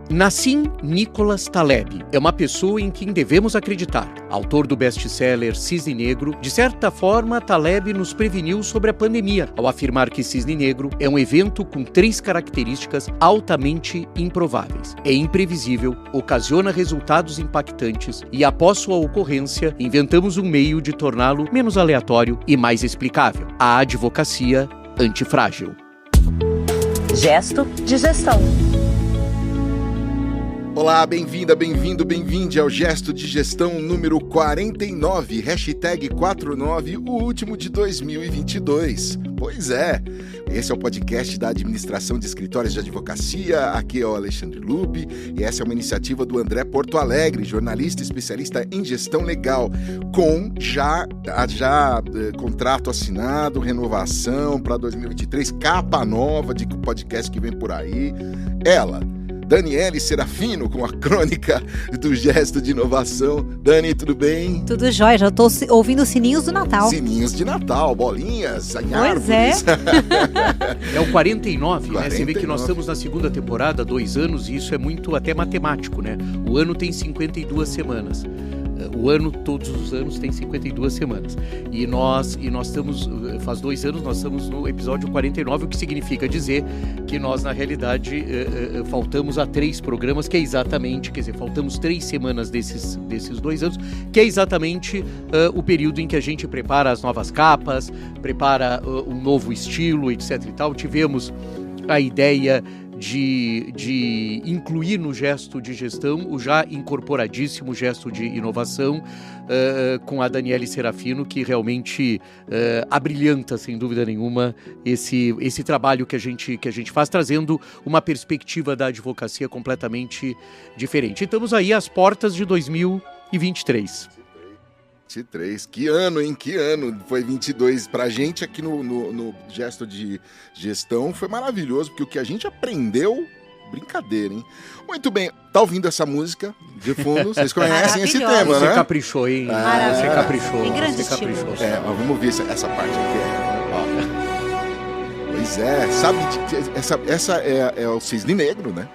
Nassim Nicholas Taleb é uma pessoa em quem devemos acreditar. Autor do best-seller Cisne Negro, de certa forma, Taleb nos preveniu sobre a pandemia, ao afirmar que Cisne Negro é um evento com 3 características altamente improváveis. É imprevisível, ocasiona resultados impactantes e, após sua ocorrência, inventamos um meio de torná-lo menos aleatório e mais explicável: a advocacia antifrágil. Gesto de gestão. Olá, bem-vinda, bem-vindo, bem-vinde ao Gesto de Gestão número 49, hashtag 49, o último de 2022. Pois é, esse é o podcast da Administração de Escritórios de Advocacia, aqui é o Alexandre Lupe, e essa é uma iniciativa do André Porto Alegre, jornalista especialista em gestão legal, com já contrato assinado, renovação para 2023, capa nova de podcast que vem por aí. Ela, Daniele Serafino, com a crônica do Gesto de Inovação. Dani, tudo bem? Tudo jóia, já estou ouvindo os sininhos do Natal. Sininhos de Natal, bolinhas, em árvores. É o 49, né? Você vê que nós estamos na segunda temporada, 2 anos, e isso é muito até matemático, né? O ano tem 52 semanas. O ano, todos os anos, tem 52 semanas. E nós estamos, faz 2 anos, nós estamos no episódio 49, o que significa dizer que nós, na realidade, faltamos a 3 programas, que é exatamente, quer dizer, faltamos 3 semanas desses 2 anos, que é exatamente o período em que a gente prepara as novas capas, prepara um novo estilo, etc e tal. Tivemos a ideia de incluir no gesto de gestão o já incorporadíssimo gesto de inovação, com a Daniele Serafino, que realmente abrilhanta, sem dúvida nenhuma, esse trabalho que a gente faz, trazendo uma perspectiva da advocacia completamente diferente. Estamos aí às portas de 2023. 23, que ano, hein? Que ano foi 22 pra gente aqui no Gesto de Gestão. Foi maravilhoso, porque o que a gente aprendeu, brincadeira, hein? Muito bem, tá ouvindo essa música de fundo? Vocês conhecem esse tema, né? Você caprichou, hein? Você caprichou. Em grande você caprichou. Mas vamos ver essa parte aqui. Pois é, sabe, essa é o Cisne Negro, né?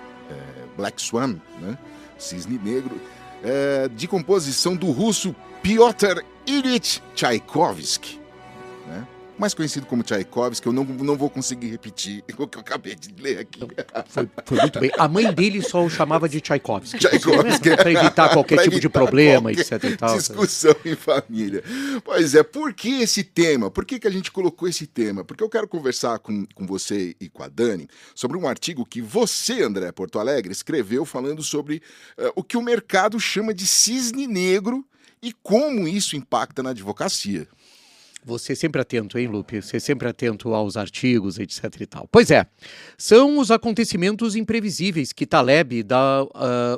Black Swan, né? Cisne Negro, de composição do russo Piotr Ilyich Tchaikovsky, né? Mais conhecido como Tchaikovsky. Eu não vou conseguir repetir o que eu acabei de ler aqui. Foi muito bem. A mãe dele só o chamava de Tchaikovsky. Para evitar qualquer tipo de problema, etc e tal. Discussão em família. Pois é, por que esse tema? Por que a gente colocou esse tema? Porque eu quero conversar com você e com a Dani sobre um artigo que você, André Porto Alegre, escreveu falando sobre o que o mercado chama de cisne negro e como isso impacta na advocacia. Você sempre atento, hein, Lupe? Você sempre atento aos artigos, etc e tal. Pois é, são os acontecimentos imprevisíveis que Taleb dá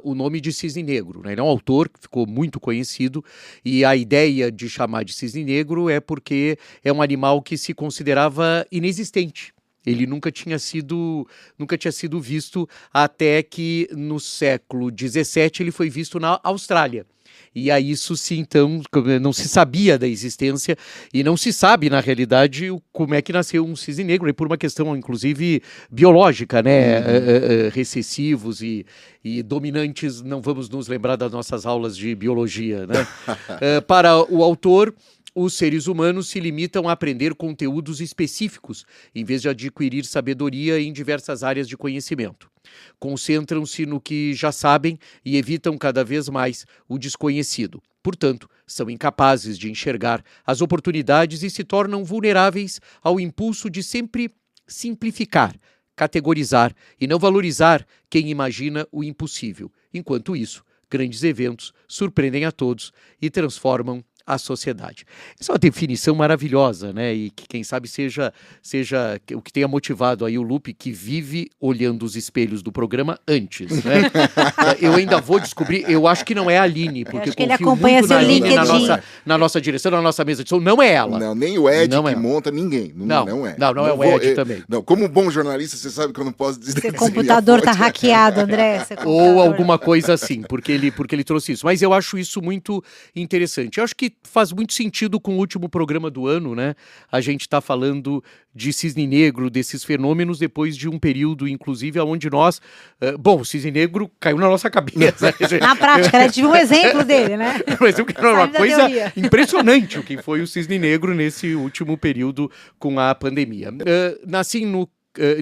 o nome de cisne negro, né? Ele é um autor que ficou muito conhecido, e a ideia de chamar de cisne negro é porque é um animal que se considerava inexistente. Ele nunca tinha sido visto até que no século XVII ele foi visto na Austrália. E a isso sim, então, não se sabia da existência e não se sabe, na realidade, como é que nasceu um cisne negro, e por uma questão, inclusive, biológica, né? Recessivos e dominantes, não vamos nos lembrar das nossas aulas de biologia, né? Para o autor, os seres humanos se limitam a aprender conteúdos específicos, em vez de adquirir sabedoria em diversas áreas de conhecimento. Concentram-se no que já sabem e evitam cada vez mais o desconhecido. Portanto, são incapazes de enxergar as oportunidades e se tornam vulneráveis ao impulso de sempre simplificar, categorizar e não valorizar quem imagina o impossível. Enquanto isso, grandes eventos surpreendem a todos e transformam a sociedade. Essa é uma definição maravilhosa, né? E que, quem sabe, seja o que tenha motivado aí o Lupe, que vive olhando os espelhos do programa antes, né? Eu ainda vou descobrir, eu acho que não é a Aline, porque confio ele acompanha muito na Aline, na nossa direção, na nossa mesa de som. Não é ela. Não, nem o Ed não que monta, ninguém. Não é. Não é o Ed também. Não, como bom jornalista, você sabe que eu não posso dizer. Seu computador tá hackeado, André. Ou alguma coisa assim, porque ele trouxe isso. Mas eu acho isso muito interessante. Eu acho que que faz muito sentido com o último programa do ano, né? A gente está falando de cisne negro, desses fenômenos, depois de um período, inclusive, onde nós... bom, o cisne negro caiu na nossa cabeça. Na prática, né? Tive um exemplo dele, né? Mas eu quero uma Sabe da coisa teoria. impressionante o que foi o cisne negro nesse último período com a pandemia. Nassim no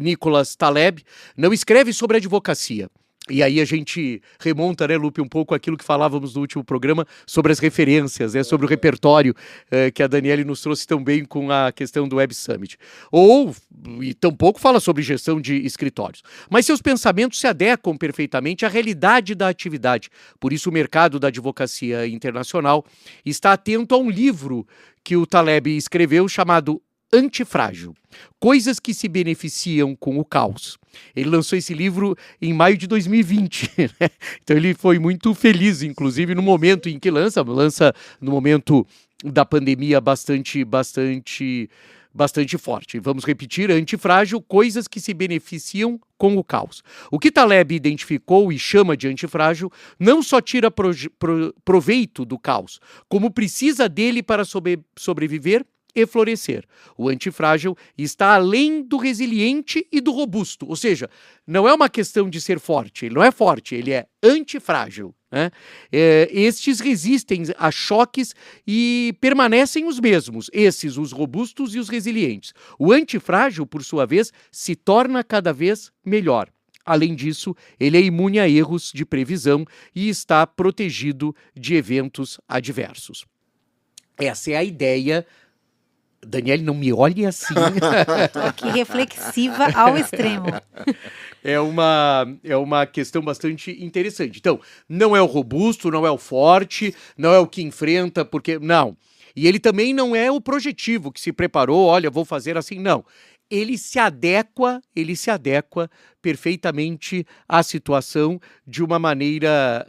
Nicholas Taleb não escreve sobre advocacia. E aí a gente remonta, né, Lupe, um pouco aquilo que falávamos no último programa sobre as referências, né, sobre o repertório que a Daniele nos trouxe tão bem com a questão do Web Summit. E tampouco fala sobre gestão de escritórios. Mas seus pensamentos se adequam perfeitamente à realidade da atividade. Por isso o mercado da advocacia internacional está atento a um livro que o Taleb escreveu chamado Antifrágil, coisas que se beneficiam com o caos. Ele lançou esse livro em maio de 2020, né? Então ele foi muito feliz, inclusive no momento em que lança no momento da pandemia bastante forte. Vamos repetir, antifrágil, coisas que se beneficiam com o caos. O que Taleb identificou e chama de antifrágil não só tira proveito do caos, como precisa dele para sobreviver e florescer. O antifrágil está além do resiliente e do robusto, ou seja, não é uma questão de ser forte, ele não é forte, ele é antifrágil, né? Estes resistem a choques e permanecem os mesmos, esses, os robustos e os resilientes. O antifrágil, por sua vez, se torna cada vez melhor. Além disso, ele é imune a erros de previsão e está protegido de eventos adversos. Essa é a ideia. Daniele, não me olhe assim. Tô aqui reflexiva ao extremo. É uma questão bastante interessante. Então, não é o robusto, não é o forte, não é o que enfrenta, porque... Não. E ele também não é o projetivo que se preparou, olha, vou fazer assim, não. Ele se adequa perfeitamente à situação de uma maneira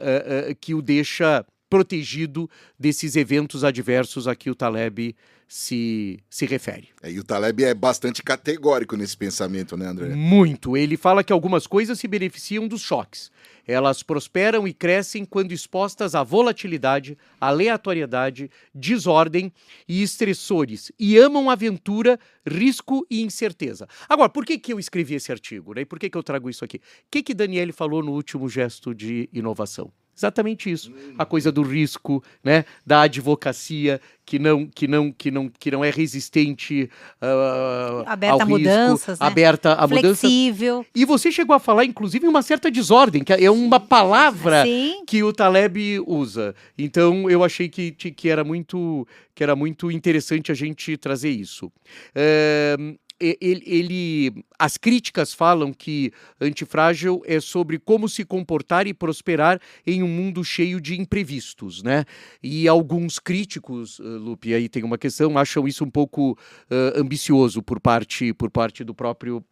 que o deixa protegido desses eventos adversos a que o Taleb se refere. E o Taleb é bastante categórico nesse pensamento, né, André? Muito. Ele fala que algumas coisas se beneficiam dos choques. Elas prosperam e crescem quando expostas à volatilidade, aleatoriedade, desordem e estressores, e amam aventura, risco e incerteza. Agora, por que eu escrevi esse artigo, né? E por que eu trago isso aqui? O que Daniele falou no último gesto de inovação? Exatamente isso, a coisa do risco, né, da advocacia que não é resistente Aberta ao a risco, mudanças, né? aberta a mudança. Flexível. E você chegou a falar, inclusive, em uma certa desordem, que é uma palavra Sim. que o Taleb usa. Então, eu achei que era muito interessante a gente trazer isso. As críticas falam que Antifrágil é sobre como se comportar e prosperar em um mundo cheio de imprevistos, né? E alguns críticos, Lupe, aí tem uma questão, acham isso um pouco ambicioso por parte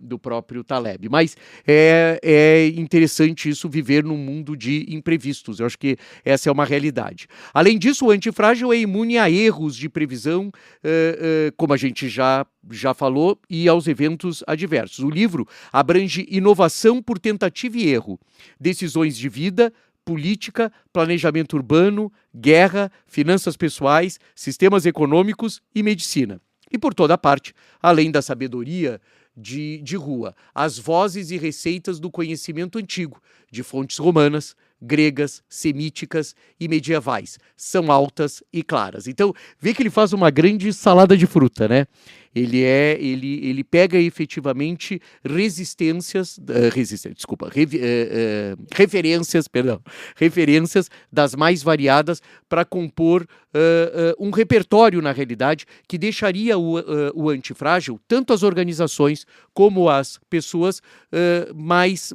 do próprio Taleb. Mas é interessante isso, viver num mundo de imprevistos. Eu acho que essa é uma realidade. Além disso, o Antifrágil é imune a erros de previsão, como a gente já falou, e aos eventos adversos. O livro abrange inovação por tentativa e erro, decisões de vida, política, planejamento urbano, guerra, finanças pessoais, sistemas econômicos e medicina. E por toda parte, além da sabedoria de rua, as vozes e receitas do conhecimento antigo, de fontes romanas, gregas, semíticas e medievais. São altas e claras. Então, vê que ele faz uma grande salada de fruta, né? Ele pega efetivamente referências das mais variadas para compor um repertório, na realidade, que deixaria o antifrágil, tanto as organizações como as pessoas, mais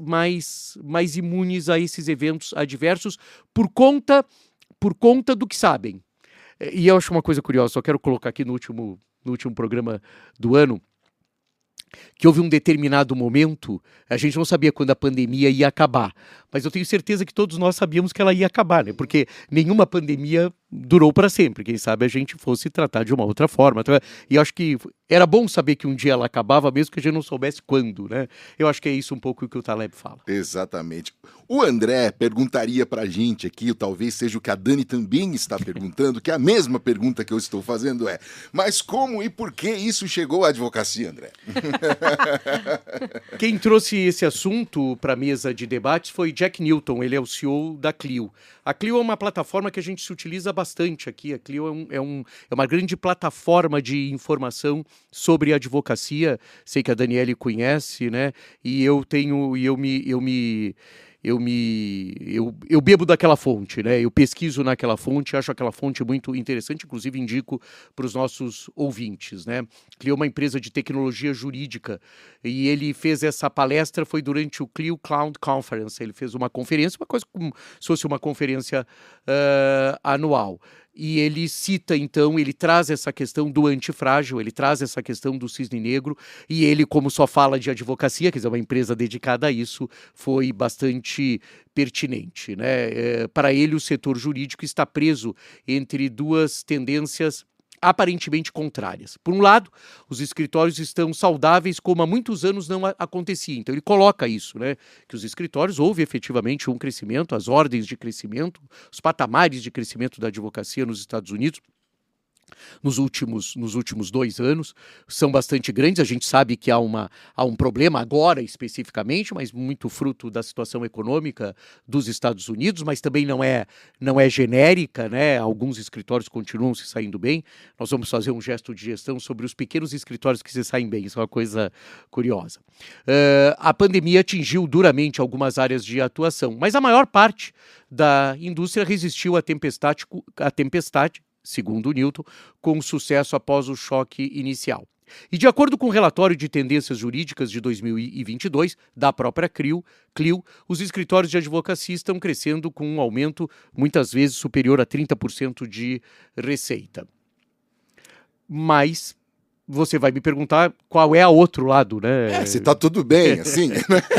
imunes a esses eventos adversos por conta do que sabem. E eu acho uma coisa curiosa, só quero colocar aqui no último programa do ano, que houve um determinado momento, a gente não sabia quando a pandemia ia acabar, mas eu tenho certeza que todos nós sabíamos que ela ia acabar, né? Porque nenhuma pandemia durou para sempre. Quem sabe a gente fosse tratar de uma outra forma. E acho que era bom saber que um dia ela acabava, mesmo que a gente não soubesse quando, né? Eu acho que é isso um pouco o que o Taleb fala. Exatamente. O André perguntaria pra gente aqui, talvez seja o que a Dani também está perguntando, que é a mesma pergunta que eu estou fazendo mas como e por que isso chegou à advocacia, André? Quem trouxe esse assunto para a mesa de debates foi Jack Newton, ele é o CEO da Clio. A Clio é uma plataforma que a gente se utiliza bastante aqui. A Clio é uma grande plataforma de informação sobre advocacia. Sei que a Daniele conhece, né? E eu bebo daquela fonte, né? Eu pesquiso naquela fonte, acho aquela fonte muito interessante, inclusive indico para os nossos ouvintes, né? Clio é uma empresa de tecnologia jurídica e ele fez essa palestra, foi durante o Clio Cloud Conference. Ele fez uma conferência, uma coisa como se fosse uma conferência anual. E ele cita, então, ele traz essa questão do antifrágil, ele traz essa questão do cisne negro, e ele, como só fala de advocacia, quer dizer, uma empresa dedicada a isso, foi bastante pertinente, né? Para ele, o setor jurídico está preso entre duas tendências aparentemente contrárias. Por um lado, os escritórios estão saudáveis como há muitos anos não acontecia. Então ele coloca isso, né? Que os escritórios houve efetivamente um crescimento, as ordens de crescimento, os patamares de crescimento da advocacia nos Estados Unidos nos últimos 2 anos são bastante grandes. A gente sabe que há um problema agora especificamente, mas muito fruto da situação econômica dos Estados Unidos, mas também não é genérica, né? Alguns escritórios continuam se saindo bem. Nós vamos fazer um gesto de gestão sobre os pequenos escritórios que se saem bem, isso é uma coisa curiosa. A pandemia atingiu duramente algumas áreas de atuação, mas a maior parte da indústria resistiu à tempestade, segundo o Newton, com sucesso após o choque inicial. E de acordo com o relatório de tendências jurídicas de 2022, da própria Clio, os escritórios de advocacia estão crescendo com um aumento muitas vezes superior a 30% de receita. Mas você vai me perguntar qual é a outro lado, né? Se tá tudo bem, assim,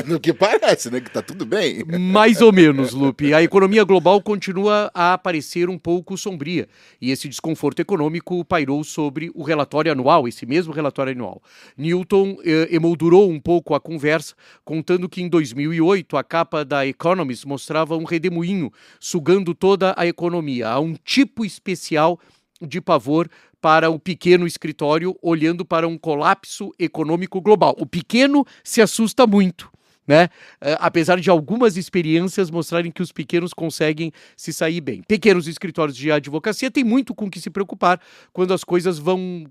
no que parece, né, que tá tudo bem. Mais ou menos, Lupe. A economia global continua a aparecer um pouco sombria, e esse desconforto econômico pairou sobre o relatório anual, esse mesmo relatório anual. Newton emoldurou um pouco a conversa, contando que em 2008 a capa da Economist mostrava um redemoinho sugando toda a economia. Há um tipo especial de pavor para o pequeno escritório olhando para um colapso econômico global. O pequeno se assusta muito, né? Apesar de algumas experiências mostrarem que os pequenos conseguem se sair bem. Pequenos escritórios de advocacia têm muito com que se preocupar quando as coisas vão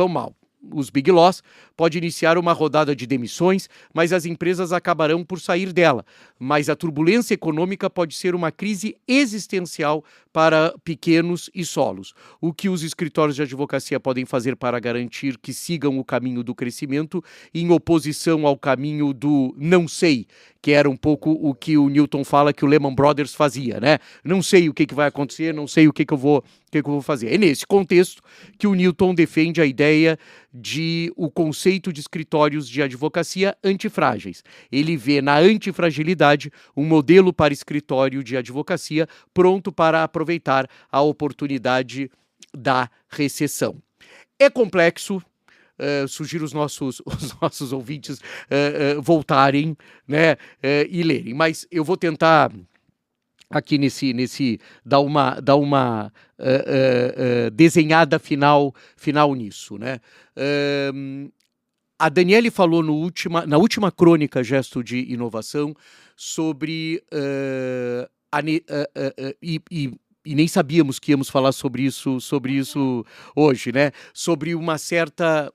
mal. Os Big Loss pode iniciar uma rodada de demissões, mas as empresas acabarão por sair dela. Mas a turbulência econômica pode ser uma crise existencial para pequenos e solos. O que os escritórios de advocacia podem fazer para garantir que sigam o caminho do crescimento em oposição ao caminho do não sei, que era um pouco o que o Newton fala que o Lehman Brothers fazia, né? Não sei o que vai acontecer, não sei o que eu vou fazer. É nesse contexto que o Newton defende a ideia de o conceito de escritórios de advocacia antifrágeis. Ele vê na antifragilidade um modelo para escritório de advocacia pronto para aproveitar a oportunidade da recessão. É complexo. Sugiro os nossos ouvintes voltarem, né, e lerem. Mas eu vou tentar aqui dar uma desenhada final nisso, né? A Daniele falou na última crônica Gesto de Inovação sobre e nem sabíamos que íamos falar sobre isso hoje, né? Sobre uma certa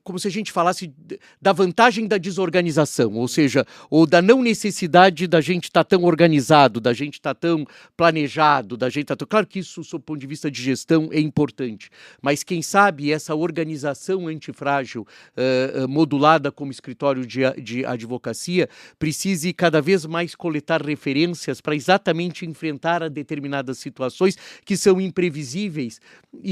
como se a gente falasse da vantagem da desorganização, ou seja, ou da não necessidade da gente estar tão organizado, da gente estar tão planejado, da gente estar tão... Claro que isso, sob o ponto de vista de gestão, é importante, mas quem sabe essa organização antifrágil, modulada como escritório de advocacia, precise cada vez mais coletar referências para exatamente enfrentar a determinadas situações que são imprevisíveis,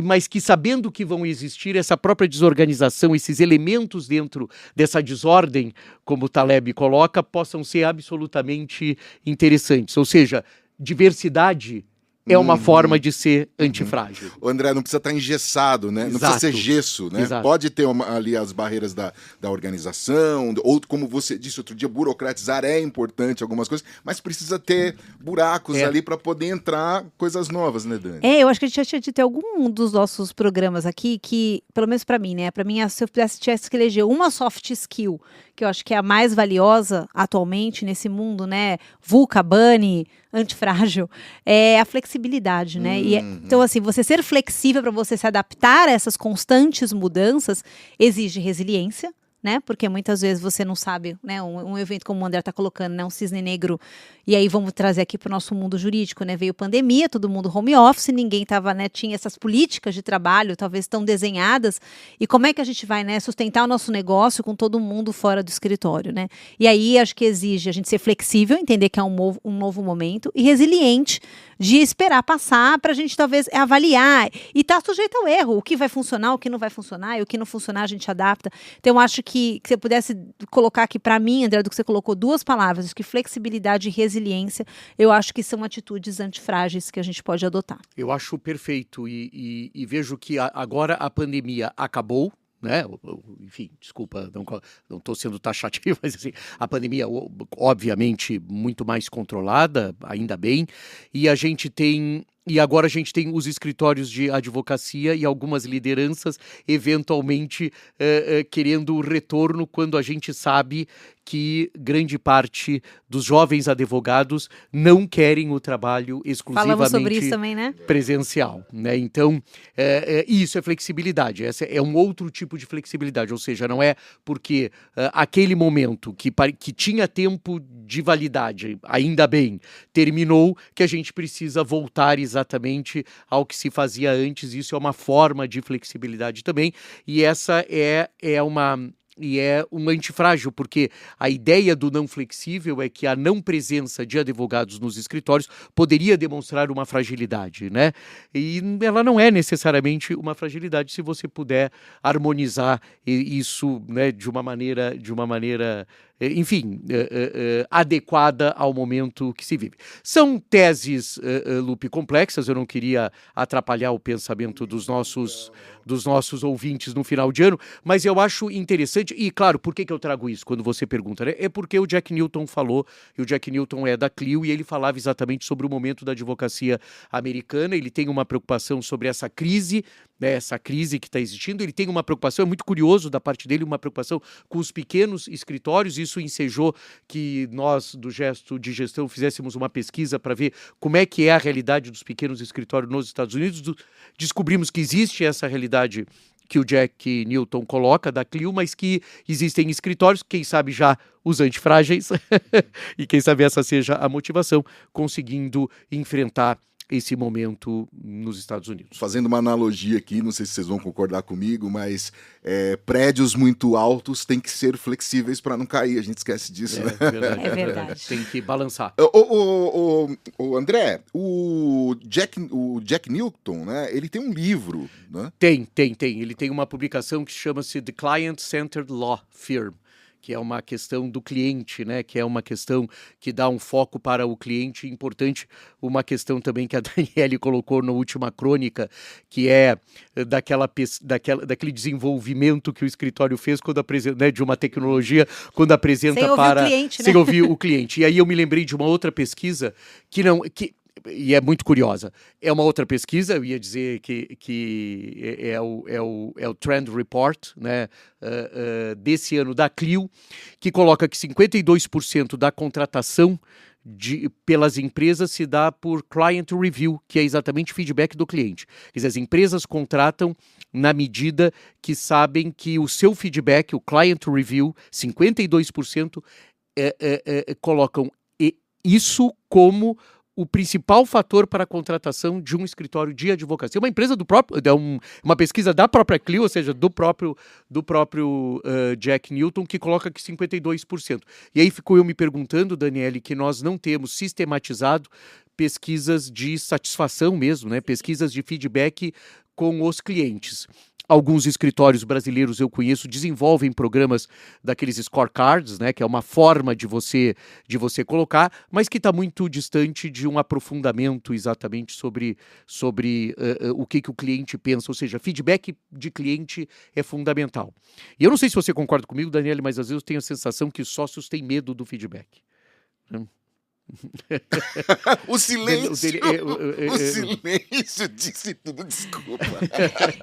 mas que sabendo que vão existir, essa própria desorganização desorganização, esses elementos dentro dessa desordem, como o Taleb coloca, possam ser absolutamente interessantes. Ou seja, diversidade é uma forma de ser antifrágil. O André, não precisa estar engessado, né? Não precisa ser gesso, né? Exato. Pode ter ali as barreiras da organização, ou como você disse outro dia, burocratizar é importante algumas coisas, mas precisa ter buracos ali para poder entrar coisas novas, né, Dani? Eu acho que a gente já tinha de ter algum dos nossos programas aqui que, pelo menos para mim, né? Para mim, se eu tivesse que eleger uma soft skill, que eu acho que é a mais valiosa atualmente nesse mundo, né? VUCA, BANI, antifrágil, é a flexibilidade, né? Então, assim, você ser flexível para você se adaptar a essas constantes mudanças exige resiliência, né? Porque muitas vezes você não sabe, né? Um evento como o André está colocando, né? Um cisne negro. E aí vamos trazer aqui para o nosso mundo jurídico, né? Veio pandemia, todo mundo home office, ninguém tava, né? Tinha essas políticas de trabalho, talvez tão desenhadas. E como é que a gente vai, né? Sustentar o nosso negócio com todo mundo fora do escritório, né? E aí acho que exige a gente ser flexível, entender que é um novo momento e resiliente de esperar passar para a gente talvez avaliar e estar sujeito ao erro, o que vai funcionar, o que não vai funcionar, e o que não funcionar a gente adapta. Então, eu acho que você pudesse colocar aqui para mim, André, do que você colocou, duas palavras, que flexibilidade e resiliência, eu acho que são atitudes antifrágeis que a gente pode adotar. Eu acho perfeito e vejo que agora a pandemia acabou, né? Enfim, desculpa, não estou sendo taxativo, mas assim, a pandemia, obviamente, muito mais controlada, ainda bem, e agora a gente tem os escritórios de advocacia e algumas lideranças eventualmente querendo o retorno quando a gente sabe que grande parte dos jovens advogados não querem o trabalho exclusivamente Falamos sobre isso também, né? presencial, né? Então, isso é flexibilidade, essa é um outro tipo de flexibilidade, ou seja, não é porque aquele momento que tinha tempo de validade, ainda bem, terminou, que a gente precisa voltar exatamente ao que se fazia antes. Isso é uma forma de flexibilidade também, e essa é um antifrágil, porque a ideia do não flexível é que a não presença de advogados nos escritórios poderia demonstrar uma fragilidade, né? E ela não é necessariamente uma fragilidade se você puder harmonizar isso, né, de uma maneira enfim, adequada ao momento que se vive. São teses, Lupe, complexas, eu não queria atrapalhar o pensamento dos nossos ouvintes no final de ano, mas eu acho interessante, e claro, por que eu trago isso quando você pergunta, né? É porque o Jack Newton falou, e o Jack Newton é da Clio, e ele falava exatamente sobre o momento da advocacia americana. Ele tem uma preocupação sobre essa crise, né, essa crise que está existindo. Ele tem uma preocupação, é muito curioso da parte dele, uma preocupação com os pequenos escritórios. Isso ensejou que nós, do Gesto de Gestão, fizéssemos uma pesquisa para ver como é que é a realidade dos pequenos escritórios nos Estados Unidos. Descobrimos que existe essa realidade que o Jack Newton coloca da Clio, mas que existem escritórios, quem sabe já os antifrágeis, e quem sabe essa seja a motivação, conseguindo enfrentar esse momento nos Estados Unidos. Fazendo uma analogia aqui, não sei se vocês vão concordar comigo, mas prédios muito altos têm que ser flexíveis para não cair, a gente esquece disso, né? É verdade. Tem que balançar. O André, o Jack Newton, né, ele tem um livro, né? Tem. Ele tem uma publicação que chama-se The Client-Centered Law Firm, que é uma questão do cliente, né? Que é uma questão que dá um foco para o cliente importante, uma questão também que a Daniele colocou na última crônica, que é daquele desenvolvimento que o escritório fez quando apresenta, né, de uma tecnologia, quando apresenta sem ouvir o cliente, né? Sem ouvir o cliente. E aí eu me lembrei de uma outra pesquisa e é muito curiosa. É uma outra pesquisa, eu ia dizer que é o Trend Report, né, desse ano da Clio, que coloca que 52% da contratação pelas empresas se dá por client review, que é exatamente feedback do cliente. Quer dizer, as empresas contratam na medida que sabem que o seu feedback, o client review, 52% colocam isso como o principal fator para a contratação de um escritório de advocacia. Uma empresa uma pesquisa da própria Clio, ou seja, do próprio Jack Newton, que coloca que 52%. E aí ficou eu me perguntando, Daniele, que nós não temos sistematizado pesquisas de satisfação mesmo, né? Pesquisas de feedback com os clientes. Alguns escritórios brasileiros eu conheço desenvolvem programas daqueles scorecards, né, que é uma forma de você colocar, mas que está muito distante de um aprofundamento exatamente sobre o que o cliente pensa, ou seja, feedback de cliente é fundamental. E eu não sei se você concorda comigo, Daniele, mas às vezes eu tenho a sensação que os sócios têm medo do feedback. O silêncio disse tudo, desculpa.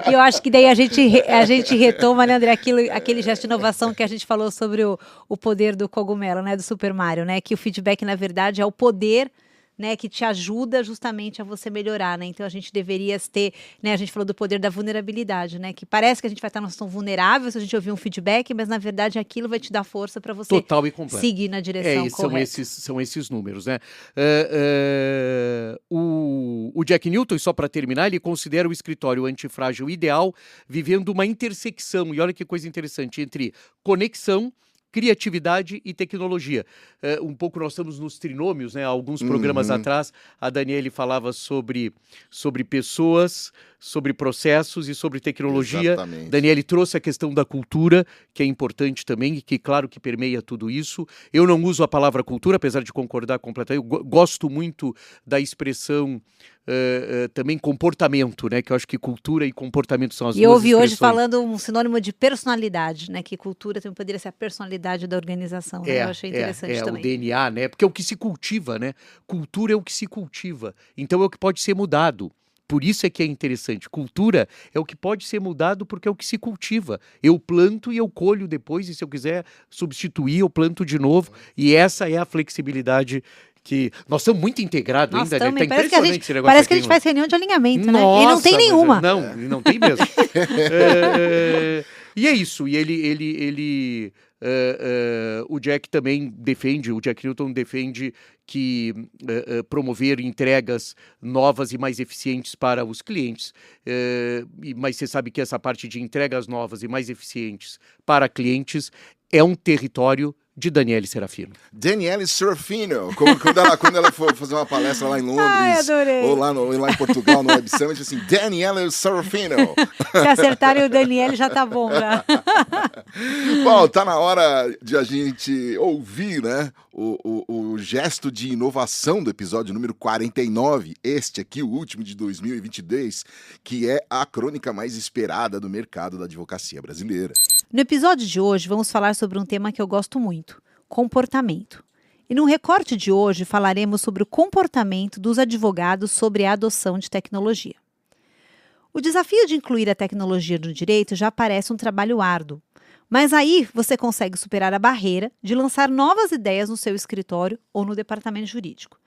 E eu acho que daí a gente retoma, né, André, aquele gesto de inovação que a gente falou sobre o poder do cogumelo, né, do Super Mario, né, que o feedback, na verdade, é o poder, né, que te ajuda justamente a você melhorar, né? Então a gente deveria ter, né, a gente falou do poder da vulnerabilidade, né, que parece que a gente vai estar numa situação vulnerável se a gente ouvir um feedback, mas na verdade aquilo vai te dar força para você total e completo seguir na direção correta. São esses números, né? O Jack Newton, só para terminar, ele considera o escritório antifrágil ideal vivendo uma intersecção, e olha que coisa interessante, entre conexão, criatividade e tecnologia. Um pouco nós estamos nos trinômios, né? Alguns programas atrás, a Daniele falava sobre pessoas, sobre processos e sobre tecnologia. Exatamente. Daniele trouxe a questão da cultura, que é importante também, e que claro que permeia tudo isso. Eu não uso a palavra cultura, apesar de concordar completamente. Eu gosto muito da expressão também comportamento, né? Que eu acho que cultura e comportamento são as duas E eu ouvi expressões. hoje falando um sinônimo de personalidade, né? Que cultura também poderia ser a personalidade da organização. Né? Eu achei interessante também. O DNA, né? Porque é o que se cultiva, né? Cultura é o que se cultiva. Então é o que pode ser mudado. Por isso é que é interessante. Cultura é o que pode ser mudado porque é o que se cultiva. Eu planto e eu colho depois, e se eu quiser substituir, eu planto de novo. E essa é a flexibilidade que nós estamos muito integrados ainda, né? Tá impressionante esse negócio. Parece que a gente faz reunião de alinhamento, né? Nossa, e não tem nenhuma. Não tem mesmo. E é isso. E o Jack também defende, o Jack Newton defende que promover entregas novas e mais eficientes para os clientes. Mas você sabe que essa parte de entregas novas e mais eficientes para clientes é um território de Daniele Serafino. Daniele Serafino, quando ela for fazer uma palestra lá em Londres, ou lá em Portugal, no Web Summit, assim, Daniele Serafino. Se acertarem o Daniele, já tá bom, já. Bom, tá na hora de a gente ouvir, né, o gesto de inovação do episódio número 49, este aqui, o último de 2022, que é a crônica mais esperada do mercado da advocacia brasileira. No episódio de hoje, vamos falar sobre um tema que eu gosto muito, comportamento. E no recorte de hoje, falaremos sobre o comportamento dos advogados sobre a adoção de tecnologia. O desafio de incluir a tecnologia no direito já parece um trabalho árduo, mas aí você consegue superar a barreira de lançar novas ideias no seu escritório ou no departamento jurídico.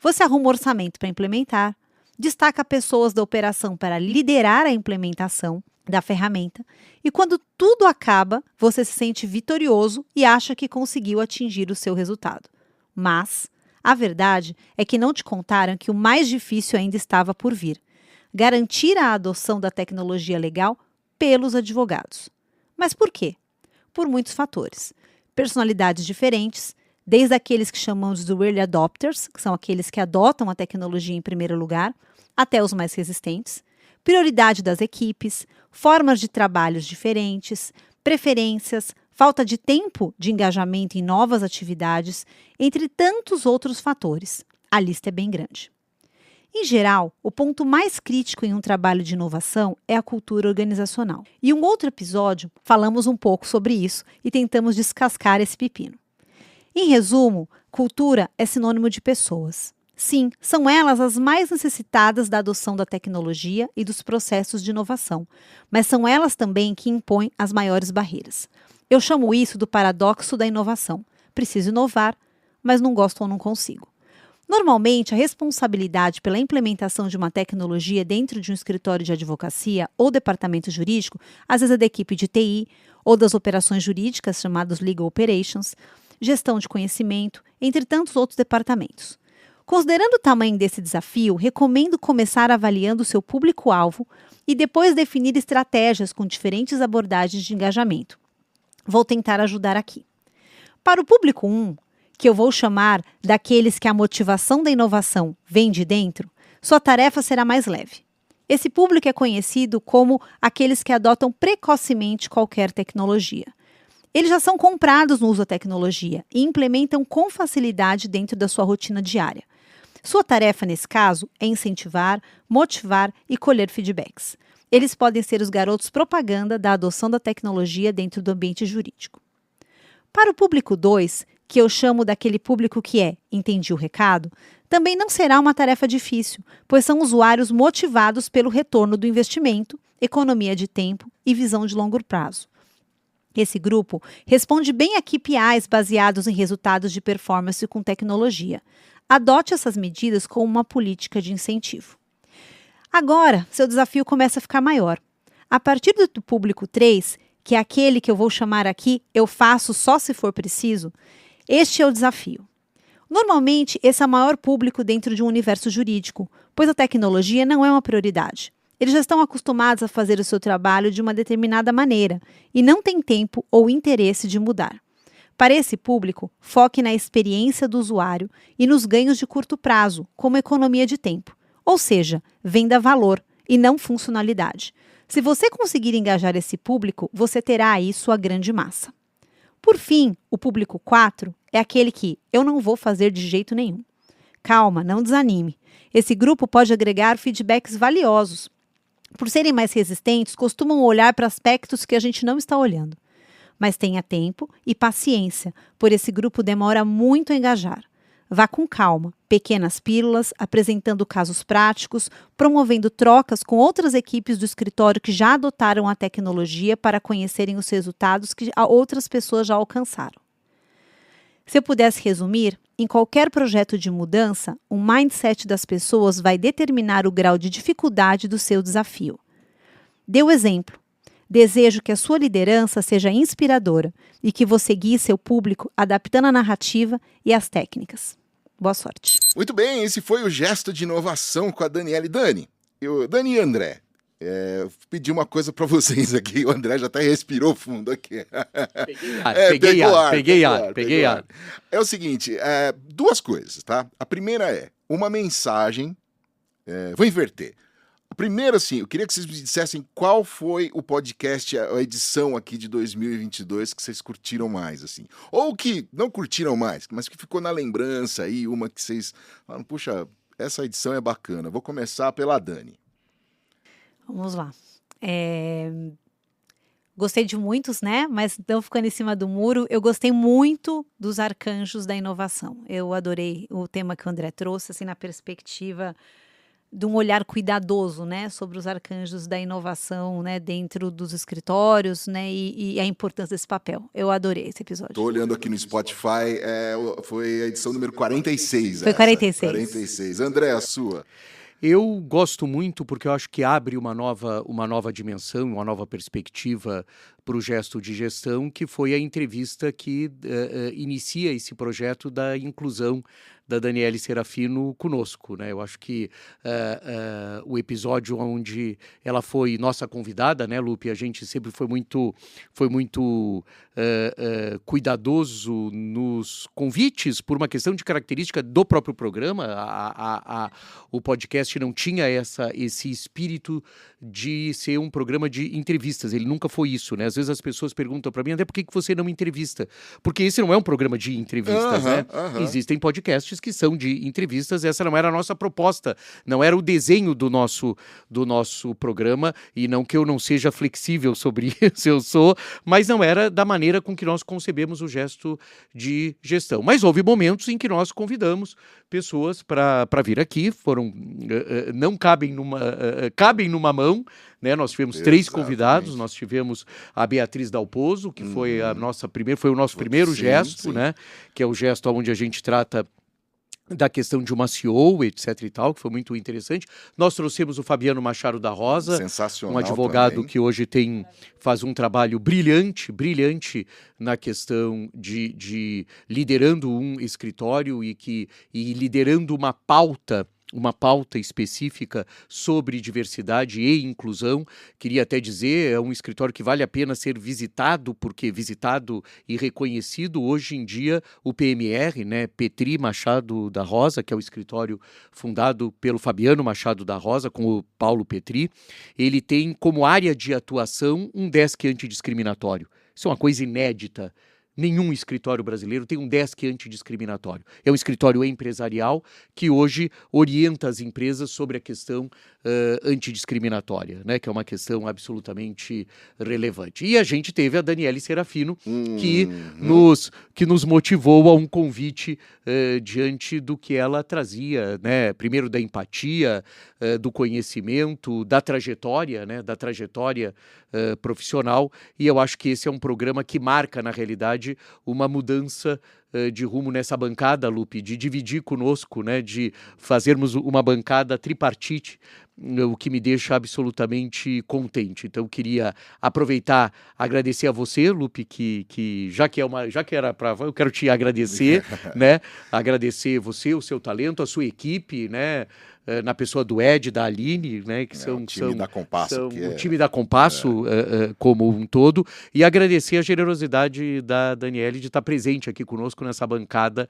Você arruma um orçamento para implementar, destaca pessoas da operação para liderar a implementação da ferramenta, e quando tudo acaba, você se sente vitorioso e acha que conseguiu atingir o seu resultado. Mas a verdade é que não te contaram que o mais difícil ainda estava por vir: garantir a adoção da tecnologia legal pelos advogados. Mas por quê? Por muitos fatores. Personalidades diferentes, desde aqueles que chamamos de early adopters, que são aqueles que adotam a tecnologia em primeiro lugar, até os mais resistentes, prioridade das equipes, formas de trabalhos diferentes, preferências, falta de tempo de engajamento em novas atividades, entre tantos outros fatores. A lista é bem grande. Em geral, o ponto mais crítico em um trabalho de inovação é a cultura organizacional. Em um outro episódio, falamos um pouco sobre isso e tentamos descascar esse pepino. Em resumo, cultura é sinônimo de pessoas. Sim, são elas as mais necessitadas da adoção da tecnologia e dos processos de inovação, mas são elas também que impõem as maiores barreiras. Eu chamo isso do paradoxo da inovação. Preciso inovar, mas não gosto ou não consigo. Normalmente, a responsabilidade pela implementação de uma tecnologia dentro de um escritório de advocacia ou departamento jurídico, às vezes é da equipe de TI ou das operações jurídicas, chamadas Legal Operations, gestão de conhecimento, entre tantos outros departamentos. Considerando o tamanho desse desafio, recomendo começar avaliando o seu público-alvo e depois definir estratégias com diferentes abordagens de engajamento. Vou tentar ajudar aqui. Para o público 1, que eu vou chamar daqueles que a motivação da inovação vem de dentro, sua tarefa será mais leve. Esse público é conhecido como aqueles que adotam precocemente qualquer tecnologia. Eles já são comprados no uso da tecnologia e implementam com facilidade dentro da sua rotina diária. Sua tarefa, nesse caso, é incentivar, motivar e colher feedbacks. Eles podem ser os garotos propaganda da adoção da tecnologia dentro do ambiente jurídico. Para o público 2, que eu chamo daquele público que entendi o recado, também não será uma tarefa difícil, pois são usuários motivados pelo retorno do investimento, economia de tempo e visão de longo prazo. Esse grupo responde bem a KPIs baseados em resultados de performance com tecnologia. Adote essas medidas como uma política de incentivo. Agora, seu desafio começa a ficar maior. A partir do público 3, que é aquele que eu vou chamar aqui eu faço só se for preciso, este é o desafio. Normalmente, esse é o maior público dentro de um universo jurídico, pois a tecnologia não é uma prioridade. Eles já estão acostumados a fazer o seu trabalho de uma determinada maneira e não têm tempo ou interesse de mudar. Para esse público, foque na experiência do usuário e nos ganhos de curto prazo, como economia de tempo. Ou seja, venda valor e não funcionalidade. Se você conseguir engajar esse público, você terá aí sua grande massa. Por fim, o público 4 é aquele que eu não vou fazer de jeito nenhum. Calma, não desanime. Esse grupo pode agregar feedbacks valiosos. Por serem mais resistentes, costumam olhar para aspectos que a gente não está olhando. Mas tenha tempo e paciência, por esse grupo demora muito a engajar. Vá com calma, pequenas pílulas, apresentando casos práticos, promovendo trocas com outras equipes do escritório que já adotaram a tecnologia para conhecerem os resultados que outras pessoas já alcançaram. Se eu pudesse resumir, em qualquer projeto de mudança, o mindset das pessoas vai determinar o grau de dificuldade do seu desafio. Dê o exemplo. Desejo que a sua liderança seja inspiradora e que você guie seu público adaptando a narrativa e as técnicas. Boa sorte. Muito bem, esse foi o Gesto de Inovação com a Daniela e Dani. Dani e André, pedi uma coisa para vocês aqui. O André já até respirou fundo aqui. Peguei ar. É o seguinte, duas coisas, tá? A primeira é uma mensagem, vou inverter. Primeiro, assim, eu queria que vocês me dissessem qual foi o podcast, a edição aqui de 2022 que vocês curtiram mais, assim. Ou que não curtiram mais, mas que ficou na lembrança aí, uma que vocês falaram, puxa, essa edição é bacana. Vou começar pela Dani. Vamos lá. Gostei de muitos, né? Mas não ficando em cima do muro, eu gostei muito dos arcanjos da inovação. Eu adorei o tema que o André trouxe, assim, na perspectiva de um olhar cuidadoso, né, sobre os arcanjos da inovação, né, dentro dos escritórios, né, e a importância desse papel. Eu adorei esse episódio. Estou olhando aqui no Spotify, foi a edição número 46. Foi 46. 46. André, a sua? Eu gosto muito porque eu acho que abre uma nova dimensão, uma nova perspectiva para o Gesto de Gestão, que foi a entrevista que inicia esse projeto da inclusão da Daniele Serafino conosco, né? Eu acho que o episódio onde ela foi nossa convidada, né, Lupe? A gente sempre foi muito cuidadoso nos convites por uma questão de característica do próprio programa. O podcast não tinha esse espírito de ser um programa de entrevistas. Ele nunca foi isso, né? Às vezes as pessoas perguntam para mim, André, por que você não me entrevista? Porque esse não é um programa de entrevistas, né? Existem podcasts que são de entrevistas, essa não era a nossa proposta, não era o desenho do nosso programa, e não que eu não seja flexível sobre isso, eu sou, mas não era da maneira com que nós concebemos o Gesto de Gestão. Mas houve momentos em que nós convidamos pessoas para vir aqui, não cabem numa mão, né? Nós tivemos 3 convidados, nós tivemos a Beatriz Dalpozo, que foi foi o nosso primeiro gesto, né? Que é o gesto onde a gente trata da questão de uma CEO, etc e tal, que foi muito interessante. Nós trouxemos o Fabiano Machado da Rosa, um advogado também, que hoje faz um trabalho brilhante na questão de liderando um escritório e liderando uma pauta uma pauta específica sobre diversidade e inclusão. Queria até dizer, é um escritório que vale a pena ser visitado, porque visitado e reconhecido hoje em dia o PMR, né, Petri Machado da Rosa, que é o escritório fundado pelo Fabiano Machado da Rosa, com o Paulo Petri. Ele tem como área de atuação um desk antidiscriminatório. Isso é uma coisa inédita. Nenhum escritório brasileiro tem um desk antidiscriminatório. É um escritório empresarial que hoje orienta as empresas sobre a questão antidiscriminatória, né, que é uma questão absolutamente relevante. E a gente teve a Daniele Serafino, que nos motivou a um convite diante do que ela trazia, né, primeiro da empatia, do conhecimento, da trajetória, né, profissional, e eu acho que esse é um programa que marca, na realidade, uma mudança de rumo nessa bancada, Lupe, de dividir conosco, né, de fazermos uma bancada tripartite, o que me deixa absolutamente contente. Então, queria aproveitar, agradecer a você, Lupe, que já que era para, eu quero te agradecer, né, agradecer você, o seu talento, a sua equipe, né, na pessoa do Ed, da Aline, né, que são o time da Compasso, o time da Compasso como um todo, e agradecer a generosidade da Daniele de estar presente aqui conosco nessa bancada,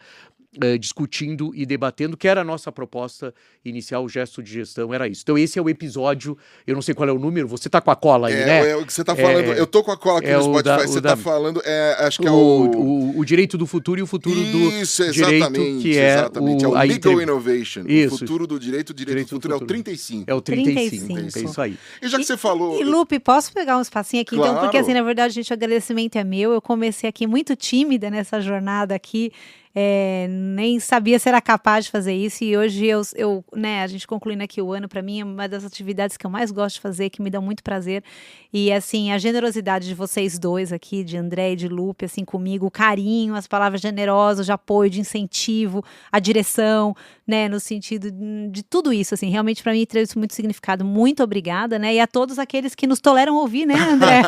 discutindo e debatendo, que era a nossa proposta inicial, o Gesto de Gestão, era isso. Então esse é o episódio, eu não sei qual é o número, você tá com a cola aí, né? É o que você tá falando, eu tô com a cola aqui no Spotify, você tá falando, acho que é o direito do futuro e o futuro do direito, que é exatamente, é o Legal Innovation, isso. O futuro do direito do futuro é o 35. É o 35, é isso aí. E já que você falou... E Lupe, posso pegar um espacinho aqui? Claro. Então, porque assim, na verdade, gente, o agradecimento é meu, eu comecei aqui muito tímida nessa jornada aqui, nem sabia se era capaz de fazer isso, e hoje né, a gente concluindo aqui o ano, para mim é uma das atividades que eu mais gosto de fazer, que me dão muito prazer, e assim, a generosidade de vocês dois aqui, de André e de Lupe, assim, comigo, o carinho, as palavras generosas de apoio, de incentivo, a direção, né, no sentido de tudo isso, assim, realmente para mim traz muito significado, muito obrigada, né, e a todos aqueles que nos toleram ouvir, né, André?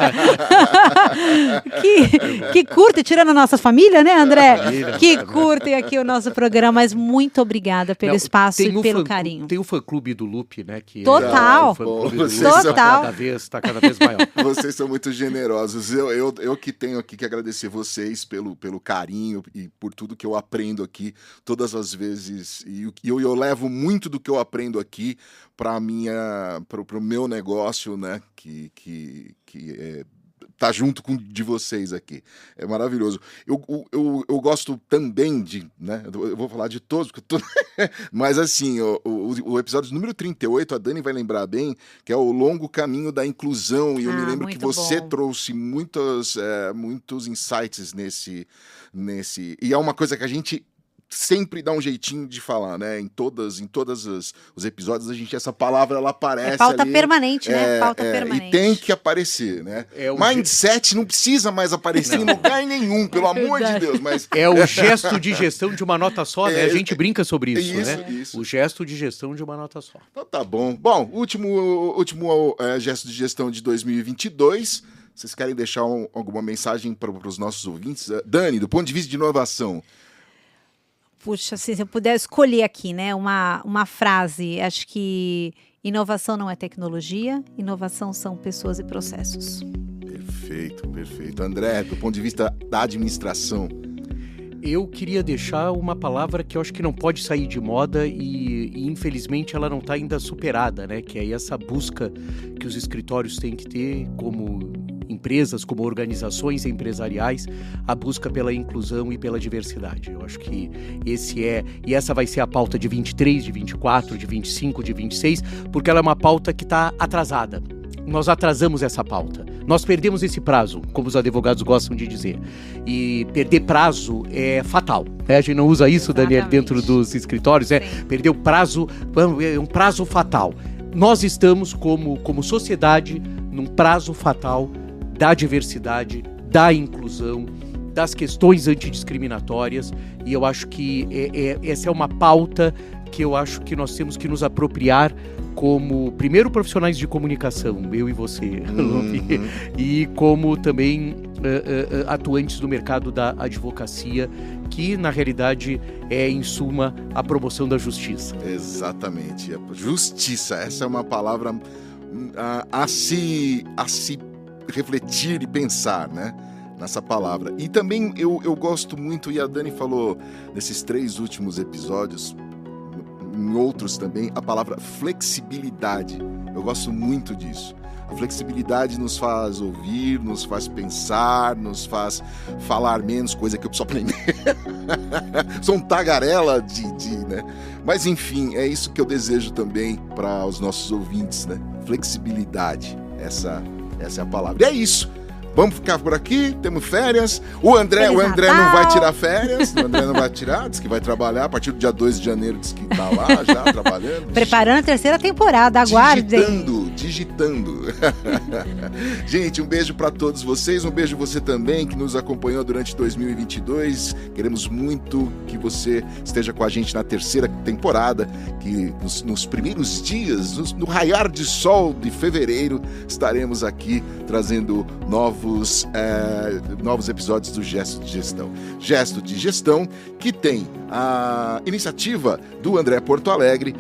que curtem, tirando a nossa família, né, André? Que curtem aqui o nosso programa, mas muito obrigada pelo espaço e pelo carinho. Tem o fã-clube do Lupe, né? Que total! Total! Está cada vez maior. Vocês são muito generosos. Eu que tenho aqui que agradecer vocês pelo carinho e por tudo que eu aprendo aqui todas as vezes. E eu levo muito do que eu aprendo aqui para o meu negócio, né? Que tá junto de vocês aqui. É maravilhoso. Eu gosto também de, né, eu vou falar de todos, mas assim, o episódio número 38, a Dani vai lembrar bem, que é o longo caminho da inclusão, e eu me lembro que você trouxe muitos insights nesse, e é uma coisa que a gente sempre dá um jeitinho de falar, né? Em todos os episódios, essa palavra, ela aparece é pauta ali. Permanente, né? Pauta permanente. E tem que aparecer, né? Mindset não precisa mais aparecer em lugar nenhum, pelo amor de Deus. Mas... É o gesto de gestão de uma nota só, né? A gente brinca sobre isso, né? Isso. O gesto de gestão de uma nota só. Então tá bom. Bom, último gesto de gestão de 2022. Vocês querem deixar alguma mensagem para os nossos ouvintes? Dani, do ponto de vista de inovação. Puxa, assim, se eu puder escolher aqui, né, uma frase, acho que inovação não é tecnologia, inovação são pessoas e processos. Perfeito. André, do ponto de vista da administração. Eu queria deixar uma palavra que eu acho que não pode sair de moda e infelizmente ela não está ainda superada, né, que é essa busca que os escritórios têm que ter como empresas, como organizações empresariais, a busca pela inclusão e pela diversidade. Eu acho que essa vai ser a pauta de 23, de 24, de 25, de 26, porque ela é uma pauta que está atrasada. Nós atrasamos essa pauta. Nós perdemos esse prazo, como os advogados gostam de dizer. E perder prazo é fatal, né? A gente não usa isso, Daniel, dentro dos escritórios, perder o prazo, é um prazo fatal. Nós estamos, como sociedade, num prazo fatal da diversidade, da inclusão, das questões antidiscriminatórias, e eu acho que essa é uma pauta que eu acho que nós temos que nos apropriar como, primeiro, profissionais de comunicação, eu e você, Lupe, e como também atuantes do mercado da advocacia, que, na realidade, é, em suma, a promoção da justiça. Exatamente. Justiça, essa é uma palavra a se refletir e pensar, né? Nessa palavra. E também eu gosto muito, e a Dani falou nesses 3 últimos episódios, em outros também, a palavra flexibilidade. Eu gosto muito disso. A flexibilidade nos faz ouvir, nos faz pensar, nos faz falar menos, coisa que eu preciso aprender. Sou um tagarela né? Mas enfim, é isso que eu desejo também para os nossos ouvintes, né? Flexibilidade, essa é a palavra. E é isso. Vamos ficar por aqui, temos férias. O André não vai tirar férias, o André não vai tirar, diz que vai trabalhar a partir do dia 2 de janeiro, diz que tá lá já trabalhando. Preparando a 3ª temporada, aguardem. Digitando. Gente, um beijo para todos vocês, um beijo você também que nos acompanhou durante 2022. Queremos muito que você esteja com a gente na 3ª temporada, que nos primeiros dias, no raiar de sol de fevereiro, estaremos aqui trazendo novos episódios do Gesto de Gestão. Gesto de Gestão, que tem a iniciativa do André Porto Alegre,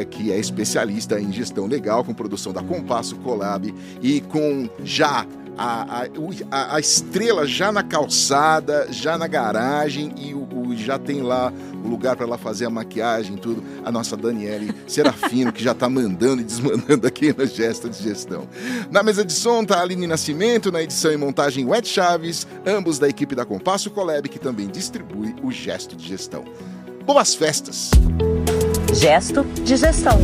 que é especialista em gestão legal, com produção da Compasso Colab e com já a estrela já na calçada, já na garagem, e já tem lá o lugar para ela fazer a maquiagem, tudo, a nossa Daniele Serafino, que já está mandando e desmandando aqui no Gesto de Gestão. Na mesa de som está a Aline Nascimento, na edição e montagem Wed Chaves, ambos da equipe da Compasso Colab, que também distribui o Gesto de Gestão. Boas festas! Gesto de Gestão.